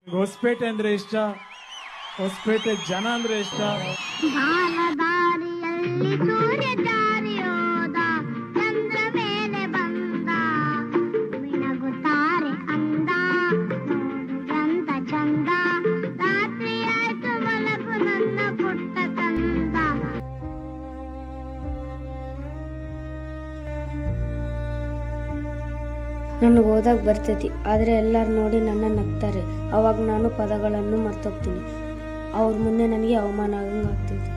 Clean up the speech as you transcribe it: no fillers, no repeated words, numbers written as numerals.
ಹೊಸಪೇಟೆ ಅಂದ್ರೆ ಇಷ್ಟ, ಹೊಸಪೇಟೆ ಜನ ಅಂದ್ರೆ ಇಷ್ಟ. ಬಾನದಾರಿಯಲ್ಲಿ ಸೂರ್ಯ ಜಾರಿಯೋದ, ಚಂದ್ರ ಮೇಲೆ ಬಂದ, ಮಿಣಗುತ್ತಾರೆ ಅಂದ, ನೋಡುವಂತ ಚಂದ, ರಾತ್ರಿ ಆಯ್ತು ಮಲಗು ನನ್ನ ಪುಟ್ಟ ಕಂದ. ನನಗೆ ಓದಕ್ಕೆ ಬರ್ತೈತಿ, ಆದರೆ ಎಲ್ಲರೂ ನೋಡಿ ನನ್ನ ನಗ್ತಾರೆ. ಅವಾಗ ನಾನು ಪದಗಳನ್ನು ಮರ್ತೋಗ್ತೀನಿ. ಅವ್ರ ಮುಂದೆ ನನಗೆ ಅವಮಾನ ಆಗಂಗೆ ಆಗ್ತೈತಿ.